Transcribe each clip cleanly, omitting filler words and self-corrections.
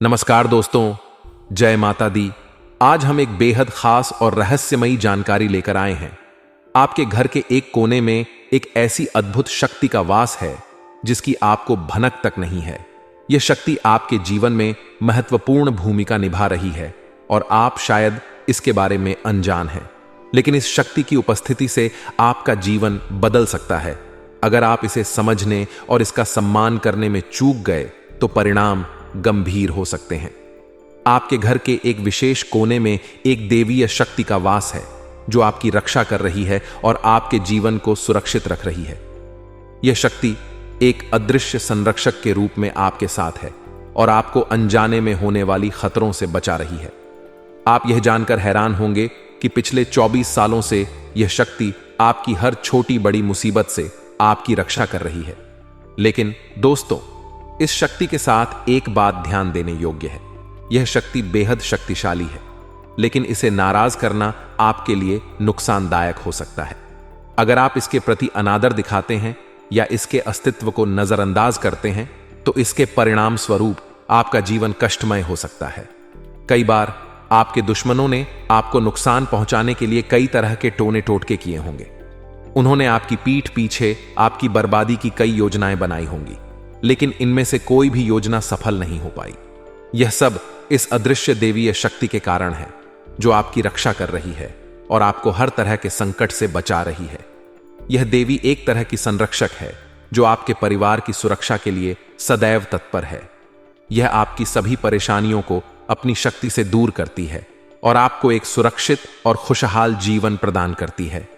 नमस्कार दोस्तों, जय माता दी। आज हम एक बेहद खास और रहस्यमयी जानकारी लेकर आए हैं। आपके घर के एक कोने में एक ऐसी अद्भुत शक्ति का वास है जिसकी आपको भनक तक नहीं है। यह शक्ति आपके जीवन में महत्वपूर्ण भूमिका निभा रही है और आप शायद इसके बारे में अनजान हैं। लेकिन इस शक्ति की उपस्थिति से आपका जीवन बदल सकता है। अगर आप इसे समझने और इसका सम्मान करने में चूक गए तो परिणाम गंभीर हो सकते हैं। आपके घर के एक विशेष कोने में एक देवीय शक्ति का वास है जो आपकी रक्षा कर रही है और आपके जीवन को सुरक्षित रख रही है। यह शक्ति एक अदृश्य संरक्षक के रूप में आपके साथ है और आपको अनजाने में होने वाली खतरों से बचा रही है। आप यह जानकर हैरान होंगे कि पिछले 24 सालों से यह शक्ति आपकी हर छोटी बड़ी मुसीबत से आपकी रक्षा कर रही है। लेकिन दोस्तों, इस शक्ति के साथ एक बात ध्यान देने योग्य है। यह शक्ति बेहद शक्तिशाली है, लेकिन इसे नाराज करना आपके लिए नुकसानदायक हो सकता है। अगर आप इसके प्रति अनादर दिखाते हैं या इसके अस्तित्व को नजरअंदाज करते हैं तो इसके परिणाम स्वरूप आपका जीवन कष्टमय हो सकता है। कई बार आपके दुश्मनों ने आपको नुकसान पहुंचाने के लिए कई तरह के टोने टोटके किए होंगे। उन्होंने आपकी पीठ पीछे आपकी बर्बादी की कई योजनाएं बनाई होंगी, लेकिन इनमें से कोई भी योजना सफल नहीं हो पाई। यह सब इस अदृश्य देवीय शक्ति के कारण है जो आपकी रक्षा कर रही है और आपको हर तरह के संकट से बचा रही है। यह देवी एक तरह की संरक्षक है जो आपके परिवार की सुरक्षा के लिए सदैव तत्पर है। यह आपकी सभी परेशानियों को अपनी शक्ति से दूर करती है और आपको एक सुरक्षित और खुशहाल जीवन प्रदान करती है।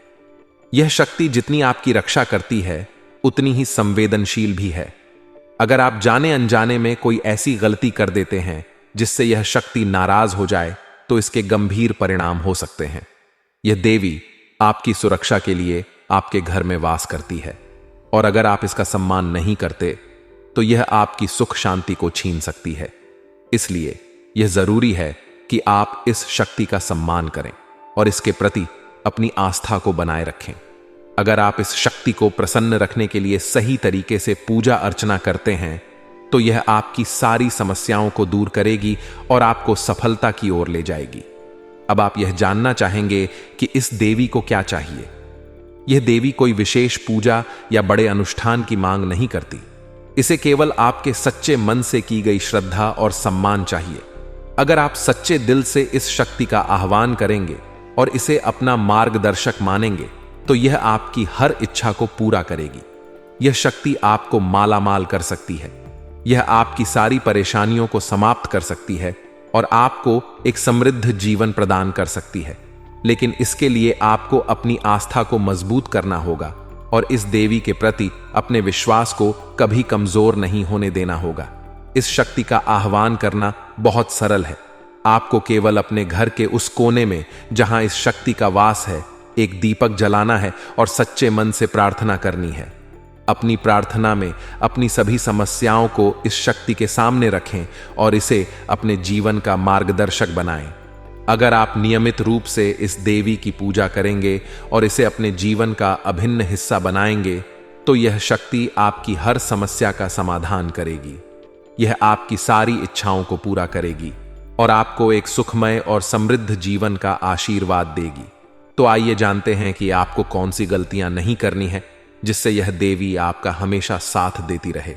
यह शक्ति जितनी आपकी रक्षा करती है उतनी ही संवेदनशील भी है। अगर आप जाने अनजाने में कोई ऐसी गलती कर देते हैं जिससे यह शक्ति नाराज हो जाए तो इसके गंभीर परिणाम हो सकते हैं। यह देवी आपकी सुरक्षा के लिए आपके घर में वास करती है और अगर आप इसका सम्मान नहीं करते तो यह आपकी सुख शांति को छीन सकती है। इसलिए यह जरूरी है कि आप इस शक्ति का सम्मान करें और इसके प्रति अपनी आस्था को बनाए रखें। अगर आप इस शक्ति को प्रसन्न रखने के लिए सही तरीके से पूजा अर्चना करते हैं तो यह आपकी सारी समस्याओं को दूर करेगी और आपको सफलता की ओर ले जाएगी। अब आप यह जानना चाहेंगे कि इस देवी को क्या चाहिए। यह देवी कोई विशेष पूजा या बड़े अनुष्ठान की मांग नहीं करती। इसे केवल आपके सच्चे मन से की गई श्रद्धा और सम्मान चाहिए। अगर आप सच्चे दिल से इस शक्ति का आह्वान करेंगे और इसे अपना मार्गदर्शक मानेंगे तो यह आपकी हर इच्छा को पूरा करेगी। यह शक्ति आपको मालामाल कर सकती है। यह आपकी सारी परेशानियों को समाप्त कर सकती है और आपको एक समृद्ध जीवन प्रदान कर सकती है। लेकिन इसके लिए आपको अपनी आस्था को मजबूत करना होगा और इस देवी के प्रति अपने विश्वास को कभी कमजोर नहीं होने देना होगा। इस शक्ति का आह्वान करना बहुत सरल है। आपको केवल अपने घर के उस कोने में जहां इस शक्ति का वास है एक दीपक जलाना है और सच्चे मन से प्रार्थना करनी है। अपनी प्रार्थना में अपनी सभी समस्याओं को इस शक्ति के सामने रखें और इसे अपने जीवन का मार्गदर्शक बनाएं। अगर आप नियमित रूप से इस देवी की पूजा करेंगे और इसे अपने जीवन का अभिन्न हिस्सा बनाएंगे तो यह शक्ति आपकी हर समस्या का समाधान करेगी। यह आपकी सारी इच्छाओं को पूरा करेगी और आपको एक सुखमय और समृद्ध जीवन का आशीर्वाद देगी। तो आइए जानते हैं कि आपको कौन सी गलतियां नहीं करनी है जिससे यह देवी आपका हमेशा साथ देती रहे।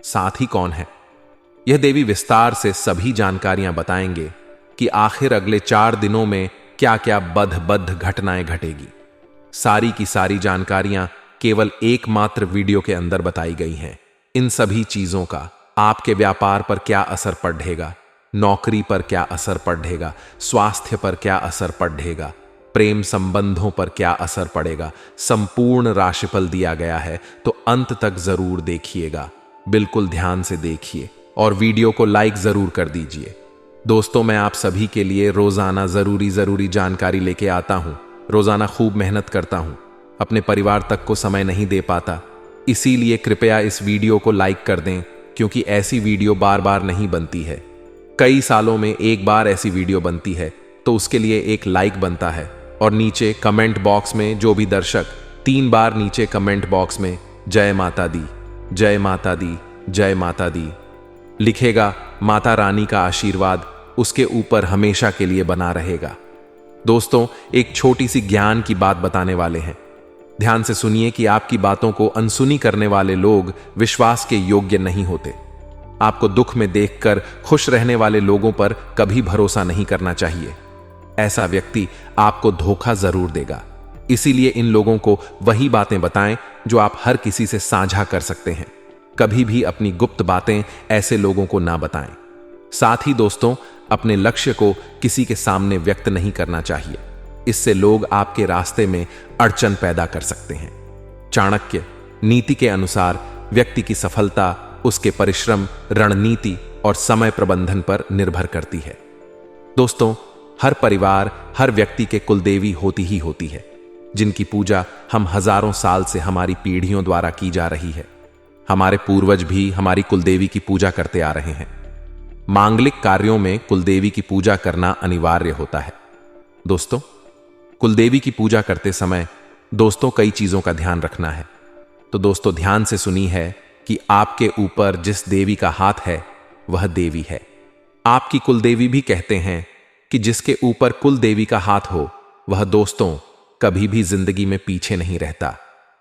साथ ही कौन है? यह देवी विस्तार से सभी जानकारियां बताएंगे कि आखिर अगले 4 दिनों में क्या क्या बद्ध घटनाएं घटेगी। सारी की सारी जानकारियां केवल एकमात्र वीडियो के अंदर बताई गई हैं। इन सभी चीजों का आपके व्यापार पर क्या असर पड़ेगा, नौकरी पर क्या असर पड़ेगा, स्वास्थ्य पर क्या असर पड़ेगा, प्रेम संबंधों पर क्या असर पड़ेगा, संपूर्ण राशिफल दिया गया है। तो अंत तक जरूर देखिएगा, बिल्कुल ध्यान से देखिए और वीडियो को लाइक जरूर कर दीजिए। दोस्तों, मैं आप सभी के लिए रोजाना जरूरी जानकारी लेके आता हूं। रोजाना खूब मेहनत करता हूं, अपने परिवार तक को समय नहीं दे पाता, इसीलिए कृपया इस वीडियो को लाइक कर दें क्योंकि ऐसी वीडियो बार बार नहीं बनती है। कई सालों में एक बार ऐसी वीडियो बनती है तो उसके लिए एक लाइक बनता है और नीचे कमेंट बॉक्स में जो भी दर्शक 3 बार नीचे कमेंट बॉक्स में जय माता दी, जय माता दी, जय माता दी लिखेगा, माता रानी का आशीर्वाद उसके ऊपर हमेशा के लिए बना रहेगा। दोस्तों, एक छोटी सी ज्ञान की बात बताने वाले हैं। ध्यान से सुनिए कि आपकी बातों को अनसुनी करने वाले लोग विश्वास के योग्य नहीं होते। आपको दुख में देखकर खुश रहने वाले लोगों पर कभी भरोसा नहीं करना चाहिए। ऐसा व्यक्ति आपको धोखा जरूर देगा। इसीलिए इन लोगों को वही बातें बताएं जो आप हर किसी से साझा कर सकते हैं। कभी भी अपनी गुप्त बातें ऐसे लोगों को ना बताएं। साथ ही दोस्तों, अपने लक्ष्य को किसी के सामने व्यक्त नहीं करना चाहिए। इससे लोग आपके रास्ते में अड़चन पैदा कर सकते हैं। चाणक्य नीति के अनुसार व्यक्ति की सफलता उसके परिश्रम, रणनीति और समय प्रबंधन पर निर्भर करती है। दोस्तों, हर परिवार, हर व्यक्ति के कुलदेवी होती ही होती है, जिनकी पूजा हम हजारों साल से हमारी पीढ़ियों द्वारा की जा रही है। हमारे पूर्वज भी हमारी कुलदेवी की पूजा करते आ रहे हैं। मांगलिक कार्यों में कुलदेवी की पूजा करना अनिवार्य होता है। दोस्तों, कुलदेवी की पूजा करते समय दोस्तों कई चीजों का ध्यान रखना है। तो दोस्तों, ध्यान से सुनी है कि आपके ऊपर जिस देवी का हाथ है वह देवी है। आपकी कुलदेवी भी कहते हैं कि जिसके ऊपर कुलदेवी का हाथ हो वह दोस्तों कभी भी जिंदगी में पीछे नहीं रहता।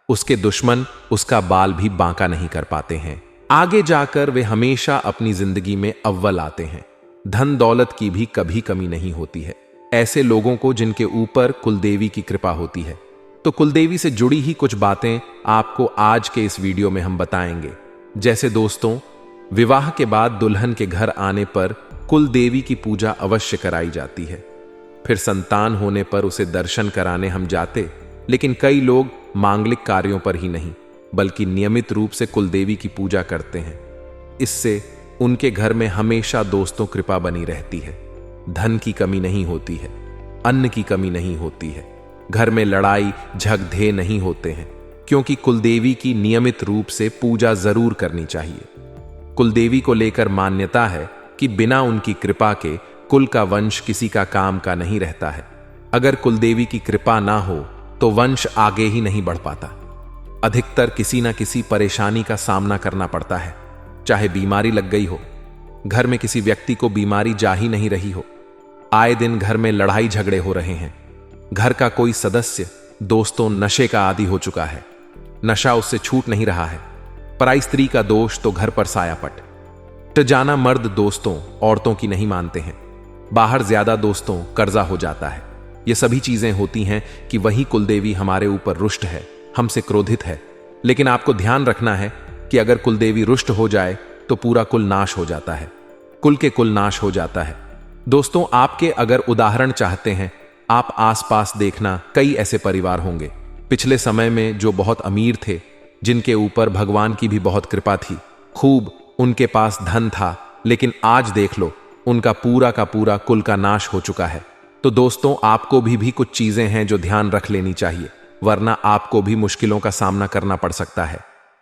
उसके दुश्मन उसका बाल भी बांका नहीं कर पाते हैं। आगे जाकर वे हमेशा अपनी जिंदगी में अव्वल आते हैं। धन दौलत की भी कभी कमी नहीं होती है। ऐसे लोगों को जिनके ऊपर कुलदेवी की कृपा होती है। तो कुलदेवी से जुड़ी ही कुछ बातें आपको आज के इस वीडियो में हम बताएंगे। जैसे दोस्तों, विवाह के बाद दुल्हन के घर आने पर कुलदेवी की पूजा अवश्य कराई जाती है। फिर संतान होने पर उसे दर्शन कराने हम जाते, लेकिन कई लोग मांगलिक कार्यों पर ही नहीं बल्कि नियमित रूप से कुलदेवी की पूजा करते हैं। इससे उनके घर में हमेशा दोस्तों कृपा बनी रहती है। धन की कमी नहीं होती है, अन्न की कमी नहीं होती है, घर में लड़ाई झगड़े नहीं होते हैं, क्योंकि कुलदेवी की नियमित रूप से पूजा जरूर करनी चाहिए। कुलदेवी को लेकर मान्यता है कि बिना उनकी कृपा के कुल का वंश किसी का काम का नहीं रहता है। अगर कुलदेवी की कृपा ना हो तो वंश आगे ही नहीं बढ़ पाता। अधिकतर किसी ना किसी परेशानी का सामना करना पड़ता है, चाहे बीमारी लग गई हो, घर में किसी व्यक्ति को बीमारी जा ही नहीं रही हो, आए दिन घर में लड़ाई झगड़े हो रहे हैं, घर का कोई सदस्य दोस्तों नशे का आदी हो चुका है, नशा उससे छूट नहीं रहा है, पराई स्त्री का दोष तो घर पर सायापट, जाना मर्द दोस्तों औरतों की नहीं मानते हैं, बाहर ज्यादा दोस्तों कर्जा हो जाता है। ये सभी चीजें होती हैं कि वही कुलदेवी हमारे ऊपर रुष्ट है, हमसे क्रोधित है। लेकिन आपको ध्यान रखना है कि अगर कुलदेवी रुष्ट हो जाए तो पूरा कुल नाश हो जाता है, कुल के कुल नाश हो जाता है। दोस्तों, आपके अगर उदाहरण चाहते हैं, आप आसपास देखना कई ऐसे परिवार होंगे पिछले समय में जो बहुत अमीर थे, जिनके ऊपर भगवान की भी बहुत कृपा थी, खूब उनके पास धन था, लेकिन आज देख लो उनका पूरा का पूरा कुल का नाश हो चुका है। तो दोस्तों, आपको भी कुछ चीजें हैं जो ध्यान रख लेनी चाहिए, वरना आपको भी मुश्किलों का सामना करना पड़ सकता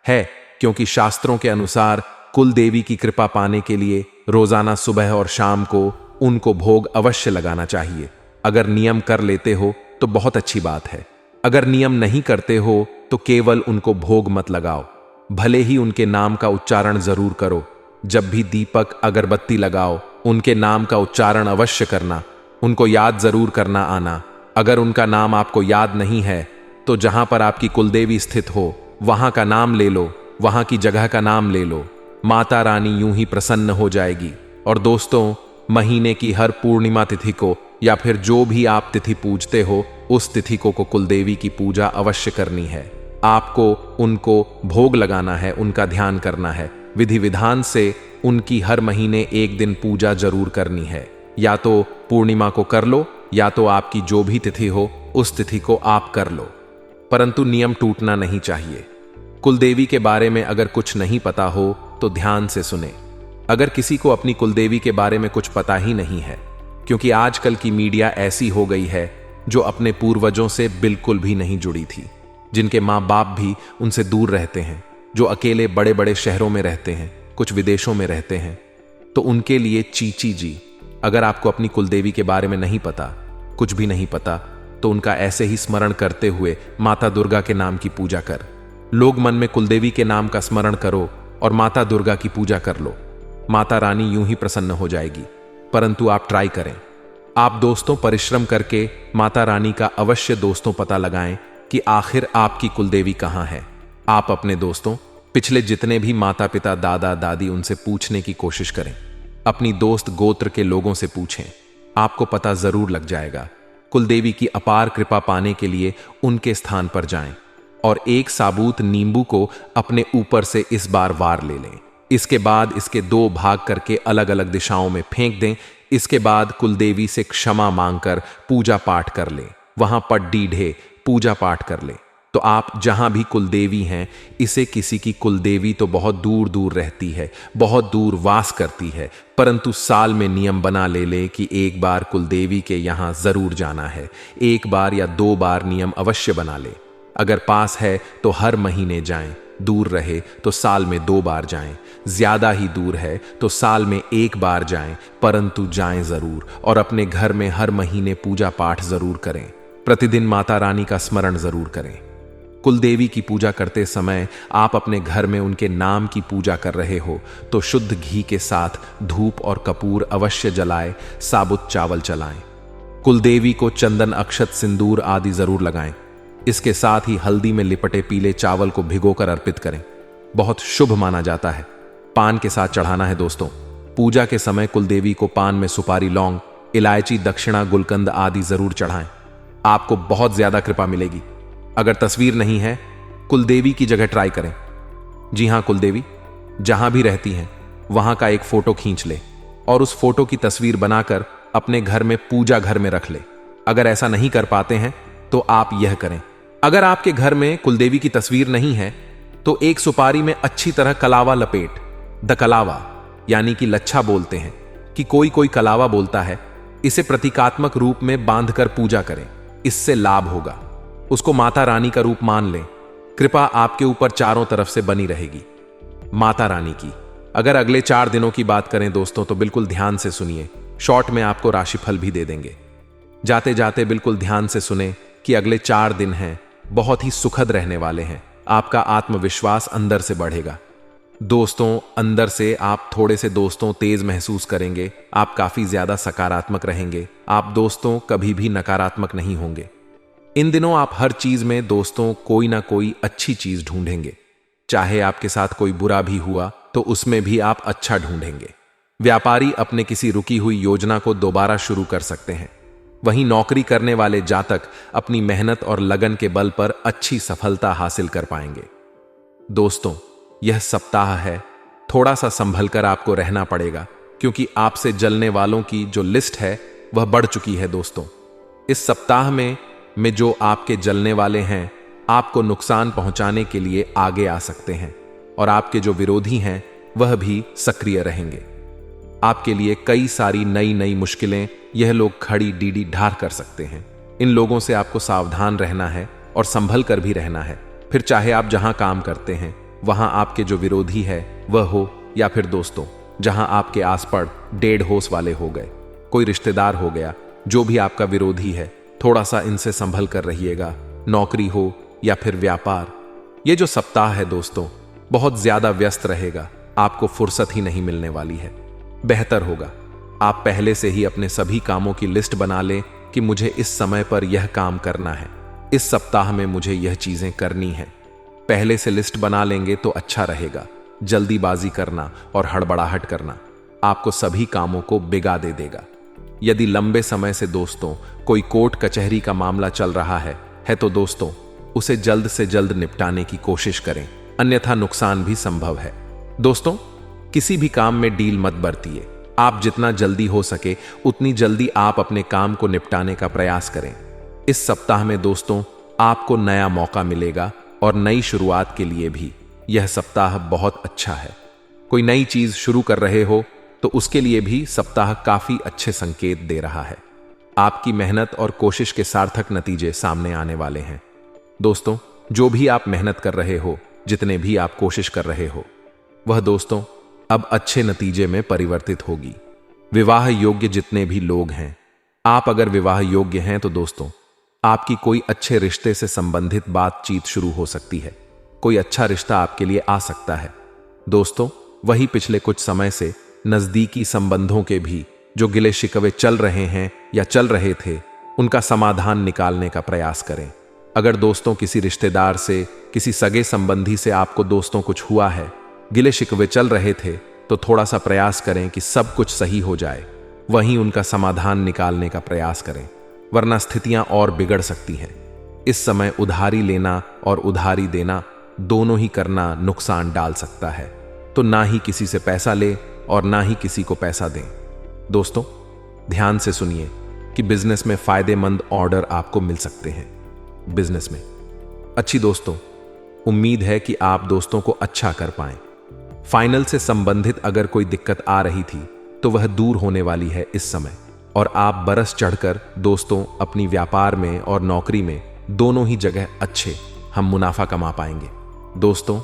है क्योंकि शास्त्रों के अनुसार कुल देवी की कृपा पाने के लिए रोजाना सुबह और शाम को उनको भोग अवश्य लगाना चाहिए। अगर नियम कर लेते हो तो बहुत अच्छी बात है, अगर नियम नहीं करते हो तो केवल उनको भोग मत लगाओ, भले ही उनके नाम का उच्चारण जरूर करो। जब भी दीपक अगरबत्ती लगाओ उनके नाम का उच्चारण अवश्य करना, उनको याद जरूर करना आना। अगर उनका नाम आपको याद नहीं है तो जहां पर आपकी कुलदेवी स्थित हो वहां का नाम ले लो, वहां की जगह का नाम ले लो, माता रानी यूं ही प्रसन्न हो जाएगी। और दोस्तों, महीने की हर पूर्णिमा तिथि को या फिर जो भी आप तिथि पूजते हो उस तिथि को कुलदेवी की पूजा अवश्य करनी है। आपको उनको भोग लगाना है, उनका ध्यान करना है, विधि विधान से उनकी हर महीने एक दिन पूजा जरूर करनी है। या तो पूर्णिमा को कर लो या तो आपकी जो भी तिथि हो उस तिथि को आप कर लो, परंतु नियम टूटना नहीं चाहिए। कुलदेवी के बारे में अगर कुछ नहीं पता हो तो ध्यान से सुने। अगर किसी को अपनी कुलदेवी के बारे में कुछ पता ही नहीं है, क्योंकि आजकल की मीडिया ऐसी हो गई है जो अपने पूर्वजों से बिल्कुल भी नहीं जुड़ी थी, जिनके माँ बाप भी उनसे दूर रहते हैं, जो अकेले बड़े बड़े शहरों में रहते हैं, कुछ विदेशों में रहते हैं, तो उनके लिए चीची जी, अगर आपको अपनी कुलदेवी के बारे में नहीं पता, कुछ भी नहीं पता, तो उनका ऐसे ही स्मरण करते हुए माता दुर्गा के नाम की पूजा कर। लोग मन में कुलदेवी के नाम का स्मरण करो और माता दुर्गा की पूजा कर लो। माता रानी यूं ही प्रसन्न हो जाएगी। परंतु आप ट्राई करें। आप दोस्तों परिश्रम करके माता रानी का अवश्य दोस्तों पता लगाएं कि आखिर आपकी कुलदेवी कहां है। आप अपने दोस्तों पिछले जितने भी माता पिता दादा दादी उनसे पूछने की कोशिश करें। अपनी दोस्त गोत्र के लोगों से पूछें, आपको पता जरूर लग जाएगा। कुलदेवी की अपार कृपा पाने के लिए उनके स्थान पर जाएं और एक साबुत नींबू को अपने ऊपर से इस बार वार ले लें। इसके बाद इसके 2 भाग करके अलग अलग दिशाओं में फेंक दें। इसके बाद कुलदेवी से क्षमा मांगकर पूजा पाठ कर ले। वहां पड्डी ढे पूजा पाठ कर ले। तो आप जहां भी कुलदेवी हैं, इसे किसी की कुलदेवी तो बहुत दूर दूर रहती है, बहुत दूर वास करती है, परंतु साल में नियम बना ले कि एक बार कुलदेवी के यहां जरूर जाना है। 1 बार या 2 बार नियम अवश्य बना ले। अगर पास है तो हर महीने जाएं, दूर रहे तो साल में 2 बार जाएं, ज्यादा ही दूर है तो साल में 1 बार जाएं, परंतु जाएं जरूर। और अपने घर में हर महीने पूजा पाठ जरूर करें। प्रतिदिन माता रानी का स्मरण जरूर करें। कुलदेवी की पूजा करते समय आप अपने घर में उनके नाम की पूजा कर रहे हो तो शुद्ध घी के साथ धूप और कपूर अवश्य जलाएं, साबुत चावल चलाएं। कुलदेवी को चंदन, अक्षत, सिंदूर आदि जरूर लगाएं। इसके साथ ही हल्दी में लिपटे पीले चावल को भिगोकर अर्पित करें। बहुत शुभ माना जाता है। पान के साथ चढ़ाना है दोस्तों। पूजा के समय कुलदेवी को पान में सुपारी, लौंग, इलायची, दक्षिणा, गुलकंद आदि जरूर चढ़ाएं। आपको बहुत ज्यादा कृपा मिलेगी। अगर तस्वीर नहीं है, कुलदेवी की जगह ट्राई करें। जी हां, कुलदेवी जहां भी रहती हैं वहां का एक फोटो खींच ले और उस फोटो की तस्वीर बनाकर अपने घर में पूजा घर में रख ले। अगर ऐसा नहीं कर पाते हैं तो आप यह करें। अगर आपके घर में कुलदेवी की तस्वीर नहीं है तो एक सुपारी में अच्छी तरह कलावा लपेट, दकलावा यानी कि लच्छा बोलते हैं कि कोई कोई कलावा बोलता है, इसे प्रतीकात्मक रूप में बांधकर पूजा करें। इससे लाभ होगा। उसको माता रानी का रूप मान लें। कृपा आपके ऊपर चारों तरफ से बनी रहेगी। माता रानी की अगर अगले 4 दिनों की बात करें दोस्तों तो बिल्कुल ध्यान से सुनिए। शॉर्ट में आपको राशिफल भी दे देंगे। जाते जाते बिल्कुल ध्यान से सुने कि अगले 4 दिन हैं, बहुत ही सुखद रहने वाले हैं। आपका आत्मविश्वास अंदर से बढ़ेगा। दोस्तों अंदर से आप थोड़े से दोस्तों तेज महसूस करेंगे। आप काफी ज्यादा सकारात्मक रहेंगे। आप दोस्तों कभी भी नकारात्मक नहीं होंगे। इन दिनों आप हर चीज में दोस्तों कोई ना कोई अच्छी चीज ढूंढेंगे। चाहे आपके साथ कोई बुरा भी हुआ तो उसमें भी आप अच्छा ढूंढेंगे। व्यापारी अपने किसी रुकी हुई योजना को दोबारा शुरू कर सकते हैं। वहीं नौकरी करने वाले जातक अपनी मेहनत और लगन के बल पर अच्छी सफलता हासिल कर पाएंगे। दोस्तों यह सप्ताह है, थोड़ा सा संभल कर आपको रहना पड़ेगा क्योंकि आपसे जलने वालों की जो लिस्ट है वह बढ़ चुकी है। दोस्तों इस सप्ताह में जो आपके जलने वाले हैं आपको नुकसान पहुंचाने के लिए आगे आ सकते हैं और आपके जो विरोधी हैं वह भी सक्रिय रहेंगे। आपके लिए कई सारी नई नई मुश्किलें यह लोग खड़ी डीडी ढार कर सकते हैं। इन लोगों से आपको सावधान रहना है और संभल कर भी रहना है। फिर चाहे आप जहां काम करते हैं वहां आपके जो विरोधी है वह हो, या फिर दोस्तों जहां आपके आस पड़ 1.5 होश वाले हो गए, कोई रिश्तेदार हो गया, जो भी आपका विरोधी है थोड़ा सा इनसे संभल कर रहिएगा। नौकरी हो या फिर व्यापार, ये जो सप्ताह है दोस्तों बहुत ज्यादा व्यस्त रहेगा। आपको फुर्सत ही नहीं मिलने वाली है। बेहतर होगा आप पहले से ही अपने सभी कामों की लिस्ट बना लें कि मुझे इस समय पर यह काम करना है, इस सप्ताह में मुझे यह चीजें करनी है। पहले से लिस्ट बना लेंगे तो अच्छा रहेगा। जल्दीबाजी करना और हड़बड़ाहट करना आपको सभी कामों को बिगा दे देगा। यदि लंबे समय से दोस्तों कोई कोर्ट कचहरी का मामला चल रहा है तो दोस्तों उसे जल्द से जल्द निपटाने की कोशिश करें, अन्यथा नुकसान भी संभव है। दोस्तों किसी भी काम में डील मत बरतिए। आप जितना जल्दी हो सके उतनी जल्दी आप अपने काम को निपटाने का प्रयास करें। इस सप्ताह में दोस्तों आपको नया मौका मिलेगा और नई शुरुआत के लिए भी यह सप्ताह बहुत अच्छा है। कोई नई चीज शुरू कर रहे हो तो उसके लिए भी सप्ताह काफी अच्छे संकेत दे रहा है। आपकी मेहनत और कोशिश के सार्थक नतीजे सामने आने वाले हैं। दोस्तों जो भी आप मेहनत कर रहे हो, जितने भी आप कोशिश कर रहे हो, वह दोस्तों अब अच्छे नतीजे में परिवर्तित होगी। विवाह योग्य जितने भी लोग हैं, आप अगर विवाह योग्य हैं तो दोस्तों आपकी कोई अच्छे रिश्ते से संबंधित बातचीत शुरू हो सकती है। कोई अच्छा रिश्ता आपके लिए आ सकता है। दोस्तों वही पिछले कुछ समय से नजदीकी संबंधों के भी जो गिले शिकवे चल रहे हैं या चल रहे थे, उनका समाधान निकालने का प्रयास करें। अगर दोस्तों किसी रिश्तेदार से, किसी सगे संबंधी से आपको दोस्तों कुछ हुआ है, गिले शिकवे चल रहे थे, तो थोड़ा सा प्रयास करें कि सब कुछ सही हो जाए, वहीं उनका समाधान निकालने का प्रयास करें, वरना स्थितियां और बिगड़ सकती हैं। इस समय उधारी लेना और उधारी देना दोनों ही करना नुकसान डाल सकता है, तो ना ही किसी से पैसा ले और ना ही किसी को पैसा दें। दोस्तों, ध्यान से सुनिए कि बिजनेस में फायदेमंद ऑर्डर आपको मिल सकते हैं। बिजनेस में अच्छी दोस्तों, उम्मीद है कि आप दोस्तों को अच्छा कर पाएं। फाइनल से संबंधित अगर कोई दिक्कत आ रही थी तो वह दूर होने वाली है इस समय, और आप बरस चढ़कर दोस्तों अपनी व्यापार में और नौकरी में दोनों ही जगह अच्छे हम मुनाफा कमा पाएंगे। दोस्तों,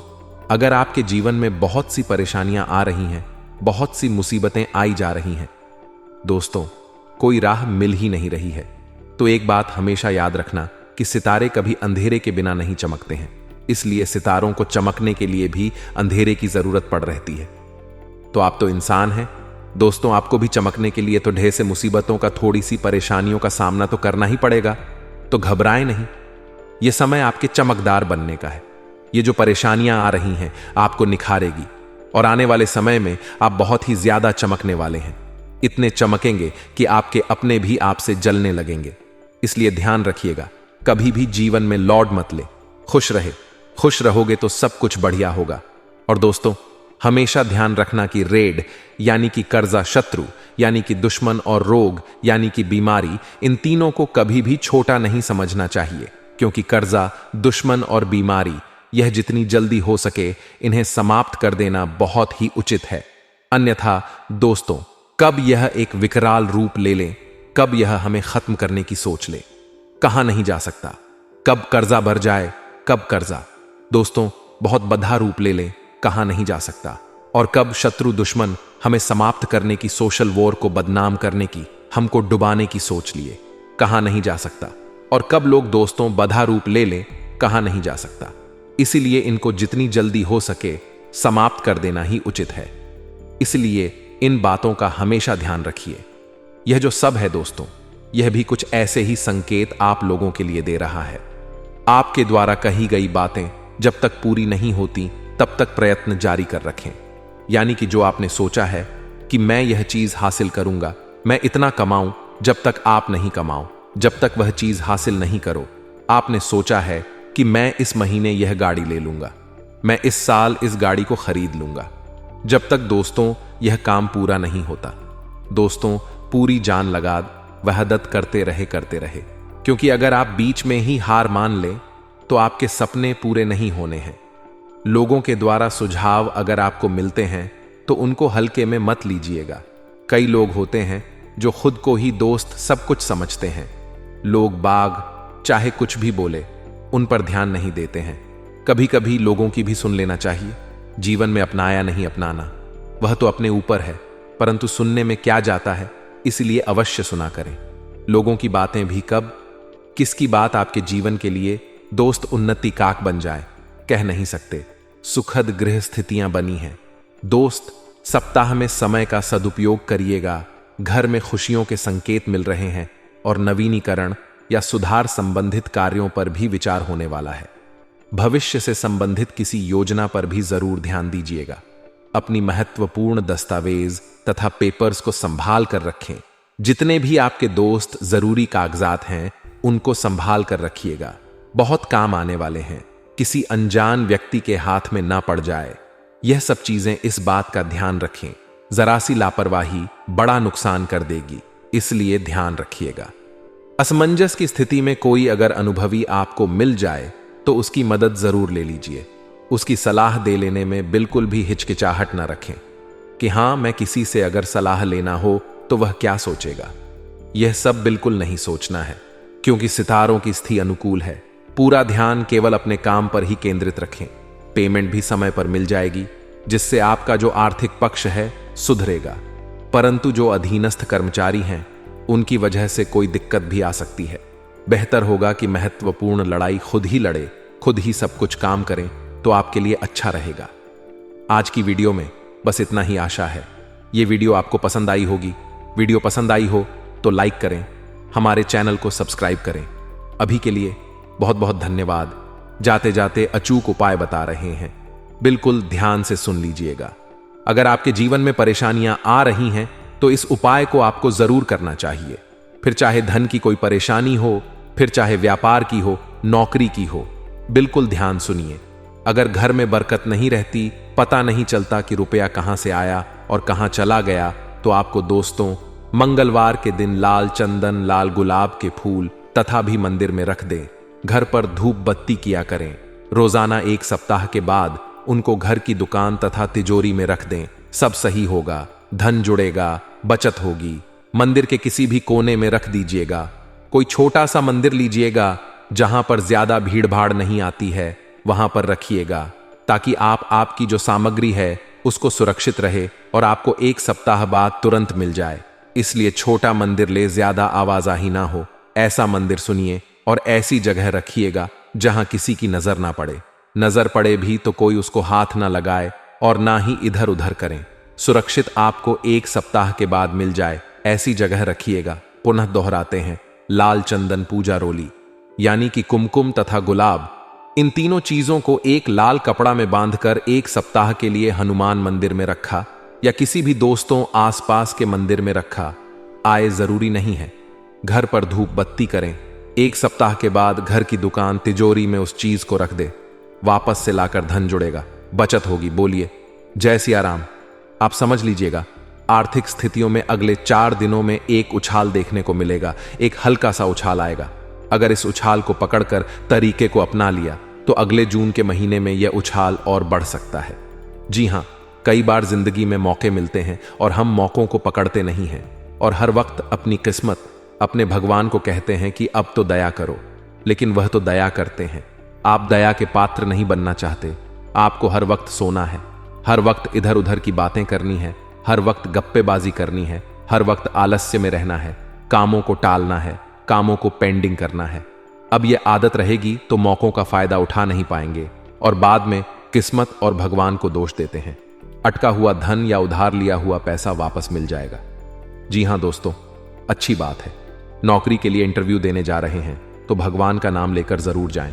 अगर आपके जीवन में बहुत सी परेशानियां आ रही हैं, बहुत सी मुसीबतें आई जा रही हैं, दोस्तों कोई राह मिल ही नहीं रही है, तो एक बात हमेशा याद रखना कि सितारे कभी अंधेरे के बिना नहीं चमकते हैं, इसलिए सितारों को चमकने के लिए भी अंधेरे की जरूरत पड़ रहती है। तो आप तो इंसान हैं दोस्तों, आपको भी चमकने के लिए तो ढेर से मुसीबतों का, थोड़ी सी परेशानियों का सामना तो करना ही पड़ेगा। तो घबराएं नहीं, यह समय आपके चमकदार बनने का है। ये जो परेशानियां आ रही हैं आपको निखारेगी, और आने वाले समय में आप बहुत ही ज्यादा चमकने वाले हैं। इतने चमकेंगे कि आपके अपने भी आपसे जलने लगेंगे। इसलिए ध्यान रखिएगा, कभी भी जीवन में लौट मत ले, खुश रहोगे तो सब कुछ बढ़िया होगा। और दोस्तों, हमेशा ध्यान रखना कि रेड यानी कि कर्जा, शत्रु यानी कि दुश्मन, और रोग यानी कि बीमारी, इन तीनों को कभी भी छोटा नहीं समझना चाहिए, क्योंकि कर्जा, दुश्मन और बीमारी, यह जितनी जल्दी हो सके इन्हें समाप्त कर देना बहुत ही उचित है। अन्यथा दोस्तों, कब यह एक विकराल रूप ले ले, कब यह हमें खत्म करने की सोच ले, कहां नहीं जा सकता। कब कर्जा भर जाए, कब कर्जा दोस्तों बहुत बड़ा रूप ले ले, कहां नहीं जा सकता। और कब शत्रु दुश्मन हमें समाप्त करने की, सोशल वॉर को बदनाम करने की, हमको डुबाने की सोच लिए, कहां नहीं जा सकता। और कब लोग दोस्तों बड़ा रूप ले ले, कहां नहीं जा सकता। इसीलिए इनको जितनी जल्दी हो सके समाप्त कर देना ही उचित है। इसलिए इन बातों का हमेशा ध्यान रखिए। यह जो सब है दोस्तों, यह भी कुछ ऐसे ही संकेत आप लोगों के लिए दे रहा है। आपके द्वारा कही गई बातें जब तक पूरी नहीं होती तब तक प्रयत्न जारी कर रखें। यानी कि जो आपने सोचा है कि मैं यह चीज हासिल करूंगा, मैं इतना कमाऊं, जब तक आप नहीं कमाओ, जब तक वह चीज हासिल नहीं करो। आपने सोचा है कि मैं इस महीने यह गाड़ी ले लूंगा, मैं इस साल इस गाड़ी को खरीद लूंगा, जब तक दोस्तों यह काम पूरा नहीं होता, दोस्तों पूरी जान लगा वहदत करते रहे, क्योंकि अगर आप बीच में ही हार मान ले तो आपके सपने पूरे नहीं होने हैं। लोगों के द्वारा सुझाव अगर आपको मिलते हैं तो उनको हल्के में मत लीजिएगा। कई लोग होते हैं जो खुद को ही दोस्त सब कुछ समझते हैं। लोग बाग चाहे कुछ भी बोले, उन पर ध्यान नहीं देते हैं। कभी कभी लोगों की भी सुन लेना चाहिए। जीवन में अपनाया नहीं अपनाना, वह तो अपने ऊपर है, परंतु सुनने में क्या जाता है, इसलिए अवश्य सुना करें। लोगों की बातें भी कब किसकी बात आपके जीवन के लिए दोस्त उन्नति काक बन जाए, कह नहीं सकते। सुखद गृह स्थितियां बनी हैं। दोस्त, सप्ताह में समय का सदुपयोग करिएगा। घर में खुशियों के संकेत मिल रहे हैं और नवीनीकरण या सुधार संबंधित कार्यों पर भी विचार होने वाला है। भविष्य से संबंधित किसी योजना पर भी जरूर ध्यान दीजिएगा। अपनी महत्वपूर्ण दस्तावेज तथा पेपर्स को संभाल कर रखें। जितने भी आपके दोस्त जरूरी कागजात हैं उनको संभाल कर रखिएगा, बहुत काम आने वाले हैं। किसी अनजान व्यक्ति के हाथ में ना पड़ जाए, यह सब चीजें इस बात का ध्यान रखें। जरा सी लापरवाही बड़ा नुकसान कर देगी, इसलिए ध्यान रखिएगा। असमंजस की स्थिति में कोई अगर अनुभवी आपको मिल जाए तो उसकी मदद जरूर ले लीजिए। उसकी सलाह दे लेने में बिल्कुल भी हिचकिचाहट ना रखें कि हाँ, मैं किसी से अगर सलाह लेना हो तो वह क्या सोचेगा। यह सब बिल्कुल नहीं सोचना है, क्योंकि सितारों की स्थिति अनुकूल है। पूरा ध्यान केवल अपने काम पर ही केंद्रित रखें। पेमेंट भी समय पर मिल जाएगी, जिससे आपका जो आर्थिक पक्ष है सुधरेगा। परंतु जो अधीनस्थ कर्मचारी हैं उनकी वजह से कोई दिक्कत भी आ सकती है। बेहतर होगा कि महत्वपूर्ण लड़ाई खुद ही लड़े, खुद ही सब कुछ काम करें, तो आपके लिए अच्छा रहेगा। आज की वीडियो में बस इतना ही आशा है। ये वीडियो आपको पसंद आई होगी। वीडियो पसंद आई हो तो लाइक करें, हमारे चैनल को सब्सक्राइब करें। अभी के लिए बहुत बहुत धन्यवाद। जाते जाते अचूक उपाय बता रहे हैं, बिल्कुल ध्यान से सुन लीजिएगा। अगर आपके जीवन में परेशानियां आ रही हैं तो इस उपाय को आपको जरूर करना चाहिए। फिर चाहे धन की कोई परेशानी हो, फिर चाहे व्यापार की हो, नौकरी की हो, बिल्कुल ध्यान सुनिए। अगर घर में बरकत नहीं रहती, पता नहीं चलता कि रुपया कहां से आया और कहां चला गया, तो आपको दोस्तों मंगलवार के दिन लाल चंदन, लाल गुलाब के फूल तथा भी मंदिर में रख दें। घर पर धूप बत्ती किया करें। रोजाना 1 सप्ताह के बाद उनको घर की दुकान तथा तिजोरी में रख दें। सब सही होगा, धन जुड़ेगा, बचत होगी। मंदिर के किसी भी कोने में रख दीजिएगा। कोई छोटा सा मंदिर लीजिएगा जहां पर ज्यादा भीड़ भाड़ नहीं आती है, वहां पर रखिएगा, ताकि आपकी जो सामग्री है उसको सुरक्षित रहे और आपको 1 सप्ताह बाद तुरंत मिल जाए। इसलिए छोटा मंदिर ले, ज्यादा आवाजाही ना हो, ऐसा मंदिर सुनिए और ऐसी जगह रखिएगा जहां किसी की नजर ना पड़े। नजर पड़े भी तो कोई उसको हाथ ना लगाए और ना ही इधर उधर करें। सुरक्षित आपको 1 सप्ताह के बाद मिल जाए, ऐसी जगह रखिएगा। पुनः दोहराते हैं, लाल चंदन पूजा रोली यानी कि कुमकुम तथा गुलाब, इन तीनों चीजों को एक लाल कपड़ा में बांधकर 1 सप्ताह के लिए हनुमान मंदिर में रखा या किसी भी दोस्तों आसपास के मंदिर में रखा। आय जरूरी नहीं है। घर पर धूप बत्ती करें। 1 सप्ताह के बाद घर की दुकान तिजोरी में उस चीज को रख दे। वापस से लाकर धन जुड़ेगा, बचत होगी। बोलिए जय सिया राम। आप समझ लीजिएगा, आर्थिक स्थितियों में अगले 4 दिनों में एक उछाल देखने को मिलेगा। एक हल्का सा उछाल आएगा। अगर इस उछाल को पकड़कर तरीके को अपना लिया तो अगले जून के महीने में यह उछाल और बढ़ सकता है। जी हां, कई बार जिंदगी में मौके मिलते हैं और हम मौकों को पकड़ते नहीं हैं और हर वक्त अपनी किस्मत, अपने भगवान को कहते हैं कि अब तो दया करो, लेकिन वह तो दया करते हैं। आप दया के पात्र नहीं बनना चाहते। आपको हर वक्त सोना है, हर वक्त इधर उधर की बातें करनी है, हर वक्त गप्पेबाजी करनी है, हर वक्त आलस्य में रहना है, कामों को टालना है, कामों को पेंडिंग करना है। अब यह आदत रहेगी तो मौकों का फायदा उठा नहीं पाएंगे और बाद में किस्मत और भगवान को दोष देते हैं। अटका हुआ धन या उधार लिया हुआ पैसा वापस मिल जाएगा। जी हां दोस्तों, अच्छी बात है। नौकरी के लिए इंटरव्यू देने जा रहे हैं तो भगवान का नाम लेकर जरूर जाएं।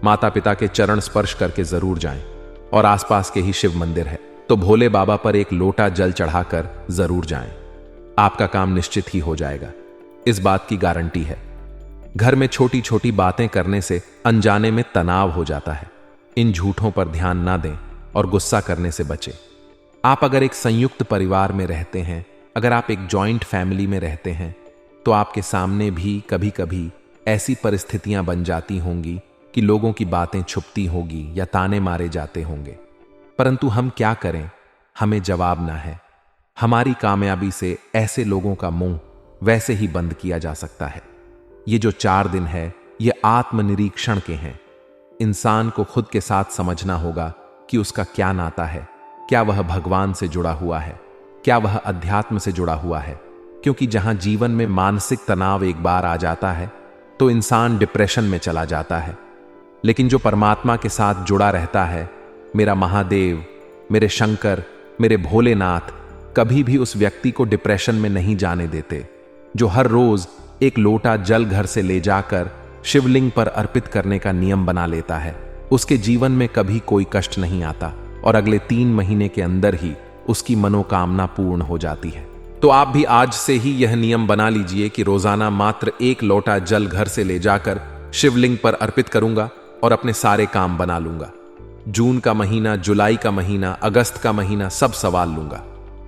माता पिता के चरण स्पर्श करके जरूर जाएं और आसपास के ही शिव मंदिर है तो भोले बाबा पर एक लोटा जल चढ़ाकर जरूर जाएं। आपका काम निश्चित ही हो जाएगा, इस बात की गारंटी है। घर में छोटी छोटी बातें करने से अनजाने में तनाव हो जाता है। इन झूठों पर ध्यान ना दें और गुस्सा करने से बचें। आप अगर एक संयुक्त परिवार में रहते हैं, अगर आप एक जॉइंट फैमिली में रहते हैं, तो आपके सामने भी कभी कभी ऐसी परिस्थितियां बन जाती होंगी कि लोगों की बातें छुपती होगी या ताने मारे जाते होंगे। परंतु हम क्या करें, हमें जवाब ना है। हमारी कामयाबी से ऐसे लोगों का मुंह वैसे ही बंद किया जा सकता है। ये जो 4 दिन है, ये आत्मनिरीक्षण के हैं। इंसान को खुद के साथ समझना होगा कि उसका क्या नाता है। क्या वह भगवान से जुड़ा हुआ है, क्या वह अध्यात्म से जुड़ा हुआ है। क्योंकि जहां जीवन में मानसिक तनाव एक बार आ जाता है तो इंसान डिप्रेशन में चला जाता है। लेकिन जो परमात्मा के साथ जुड़ा रहता है, मेरा महादेव, मेरे शंकर, मेरे भोलेनाथ, कभी भी उस व्यक्ति को डिप्रेशन में नहीं जाने देते। जो हर रोज एक लोटा जल घर से ले जाकर शिवलिंग पर अर्पित करने का नियम बना लेता है, उसके जीवन में कभी कोई कष्ट नहीं आता और अगले 3 महीने के अंदर ही उसकी मनोकामना पूर्ण हो जाती है। तो आप भी आज से ही यह नियम बना लीजिए कि रोजाना मात्र 1 लोटा जल घर से ले जाकर शिवलिंग पर अर्पित करूंगा और अपने सारे काम बना लूंगा। जून का महीना, जुलाई का महीना, अगस्त का महीना सब संभाल लूंगा।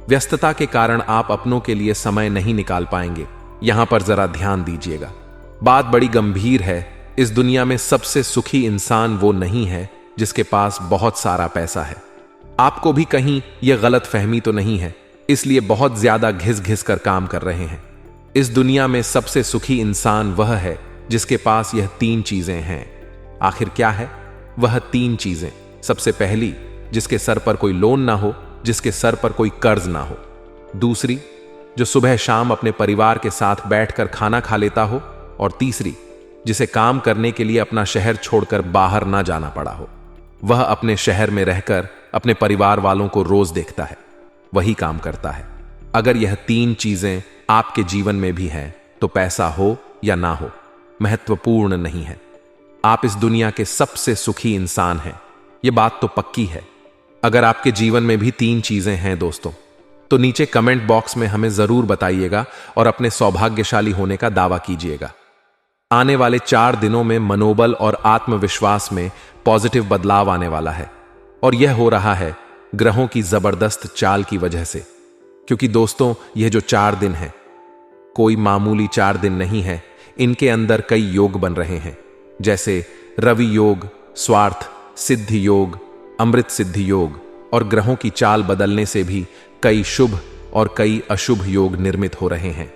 व्यस्तता के कारण आप अपनों के लिए समय नहीं निकाल पाएंगे। यहां पर जरा ध्यान दीजिएगा, बात बड़ी गंभीर है। इस दुनिया में सबसे सुखी इंसान वो नहीं है जिसके पास बहुत सारा पैसा है। आपको भी कहीं यह गलत फहमी तो नहीं है, इसलिए बहुत ज्यादा घिस घिस कर काम कर रहे हैं। इस दुनिया में सबसे सुखी इंसान वह है जिसके पास यह 3 चीजें हैं। आखिर क्या है वह 3 चीजें? सबसे पहली, जिसके सर पर कोई लोन ना हो, जिसके सर पर कोई कर्ज ना हो। दूसरी, जो सुबह शाम अपने परिवार के साथ बैठकर खाना खा लेता हो। और तीसरी, जिसे काम करने के लिए अपना शहर छोड़कर बाहर ना जाना पड़ा हो। वह अपने शहर में रहकर अपने परिवार वालों को रोज देखता है, वही काम करता है। अगर यह 3 चीजें आपके जीवन में भी हैं तो पैसा हो या ना हो महत्वपूर्ण नहीं है। आप इस दुनिया के सबसे सुखी इंसान हैं, यह बात तो पक्की है। अगर आपके जीवन में भी 3 चीजें हैं दोस्तों, तो नीचे कमेंट बॉक्स में हमें जरूर बताइएगा और अपने सौभाग्यशाली होने का दावा कीजिएगा। आने वाले 4 दिनों में मनोबल और आत्मविश्वास में पॉजिटिव बदलाव आने वाला है, और यह हो रहा है ग्रहों की जबरदस्त चाल की वजह से। क्योंकि दोस्तों, यह जो 4 दिन है कोई मामूली 4 दिन नहीं है। इनके अंदर कई योग बन रहे हैं, जैसे रवि योग, स्वार्थ सिद्धि योग, अमृत सिद्धि योग, और ग्रहों की चाल बदलने से भी कई शुभ और कई अशुभ योग निर्मित हो रहे हैं।